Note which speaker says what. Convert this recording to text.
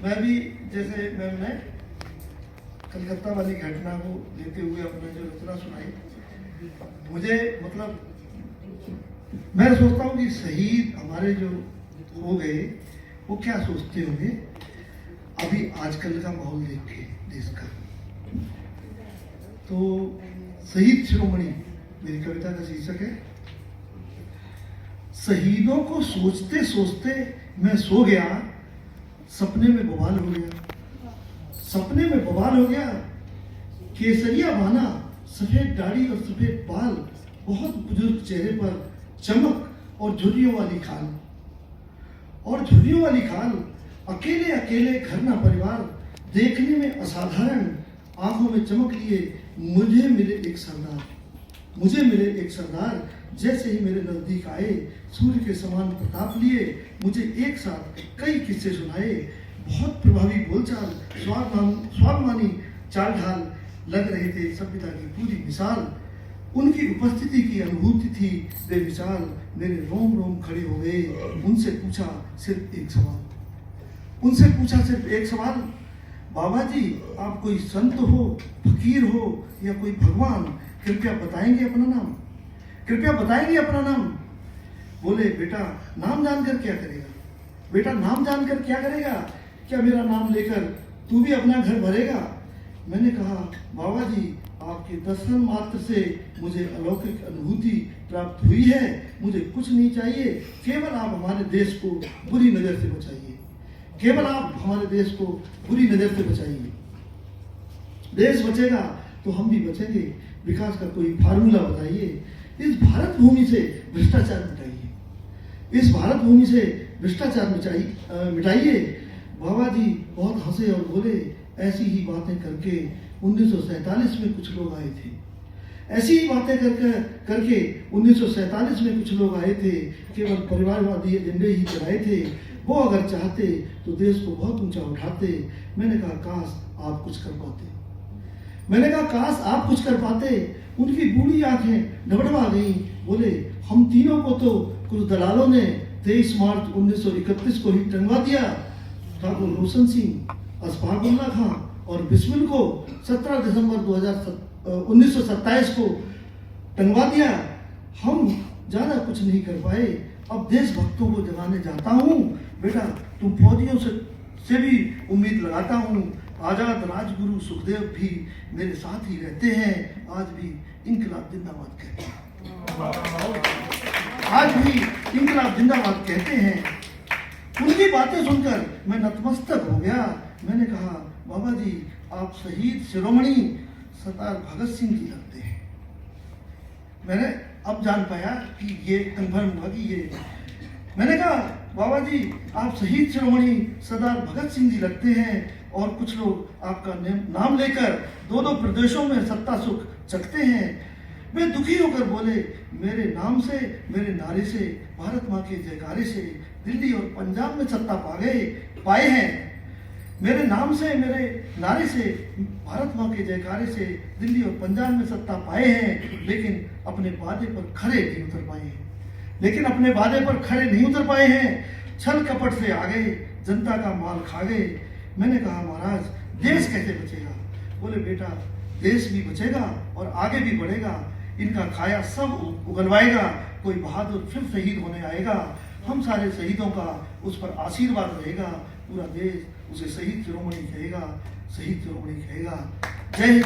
Speaker 1: मैं भी जैसे मैम ने कलकत्ता वाली घटना को लेते हुए अपने जो रचना सुनाई, मुझे मतलब मैं सोचता हूँ कि शहीद हमारे जो हो गए वो क्या सोचते होंगे अभी आजकल का माहौल देख के देश का। तो शहीद शिरोमणि मेरी कविता का शीर्षक है। शहीदों को सोचते सोचते मैं सो गया, सपने में बवाल हो गया। सपने में बवाल हो गया, केसरिया बाना, सफेद दाढ़ी और सफेद बाल, बहुत बुजुर्ग चेहरे पर चमक और झुर्रियों वाली खाल। और झुर्रियों वाली खाल, अकेले अकेले घर ना परिवार, देखने में असाधारण, आंखों में चमक लिए मुझे मिले एक सरदार। जैसे ही मेरे नजदीक आए, सूर्य के समान प्रताप लिए मुझे एक साथ कई किस्से सुनाए। बहुत प्रभावी बोलचाल, स्वाभिमानी चाल ढाल, लग रहे थे सभ्यता की पूरी मिसाल। उनकी उपस्थिति की अनुभूति थी बेमिसाल। मेरे रोम रोम खड़े हो गए। उनसे पूछा सिर्फ एक सवाल, बाबा जी आप कोई संत हो, फकीर हो या कोई भगवान, कृपया बताएंगे अपना नाम, कृपया बताएंगे अपना नाम। बोले बेटा नाम जानकर क्या करेगा, बेटा नाम जानकर क्या करेगा, क्या मेरा नाम लेकर तू भी अपना घर भरेगा। मैंने कहा बाबा जी आपके दर्शन मात्र से मुझे अलौकिक अनुभूति प्राप्त हुई है। मुझे कुछ नहीं चाहिए, केवल आप हमारे देश को बुरी नजर से बचाइए, केवल आप हमारे देश को बुरी नजर से बचाइए। देश बचेगा तो हम भी बचेंगे, विकास का कोई फार्मूला बताइए। इस भारत भूमि से भ्रष्टाचार मिटाइए, इस भारत भूमि से भ्रष्टाचार मिटाइए। बाबा जी बहुत हंसे और बोले ऐसी ही बातें करके 1947 में कुछ लोग आए थे, ऐसी ही बातें करके 1947 में कुछ लोग आए थे, केवल परिवारवादी एजेंडे ही चलाए थे। वो अगर चाहते तो देश को बहुत ऊंचा उठाते। मैंने कहा काश आप कुछ कर पाते, मैंने कहा काश आप कुछ कर पाते। उनकी बूढ़ी आंखें डबडबा गईं। बोले हम तीनों को तो कुछ दलालों ने 23 मार्च 1931 को ही टंगवा दिया। ठाकुर रोशन सिंह, अशफाकुल्ला खां और बिस्मिल को 17 दिसंबर 1927 को टंगवा दिया। हम ज्यादा कुछ नहीं कर पाए। अब देशभक्तों को जगाने जाता हूँ। बेटा तुम फौजियों से भी उम्मीद लगाता हूँ। आजाद राजगुरु सुखदेव भी मेरे साथ ही रहते हैं। आज भी इंकलाब जिंदाबाद कहते हैं, आज भी इंकलाब जिंदाबाद कहते हैं। उनकी बातें सुनकर मैं नतमस्तक हो गया। मैंने कहा बाबा जी आप शहीद शिरोमणि सरदार भगत सिंह जी लगते हैं। मैंने अब जान पाया कि ये कन्फर्म हुआ कि ये, मैंने कहा बाबा जी आप शहीद शिरोमणि सरदार भगत सिंह जी लगते हैं और कुछ लोग आपका नाम लेकर दो प्रदेशों में सत्ता सुख चखते हैं। वे दुखी होकर बोले मेरे नाम से, मेरे नारे से, भारत माँ के जयकारे से दिल्ली और पंजाब में सत्ता पाए हैं। मेरे नाम से, मेरे नारे से, भारत माँ के जयकारे से दिल्ली और पंजाब में सत्ता पाए हैं, लेकिन अपने वादे पर खरे नहीं उतर पाए हैं, लेकिन अपने वादे पर खड़े नहीं उतर पाए हैं। छल कपट से आ गए, जनता का माल खा गए। मैंने कहा महाराज देश कैसे बचेगा। बोले बेटा देश भी बचेगा और आगे भी बढ़ेगा। इनका खाया सब उगलवाएगा, कोई बहादुर फिर शहीद होने आएगा। हम सारे शहीदों का उस पर आशीर्वाद रहेगा। पूरा देश उसे शहीद शिरोमणि कहेगा, शहीद शिरोमणि कहेगा। जय हिंद।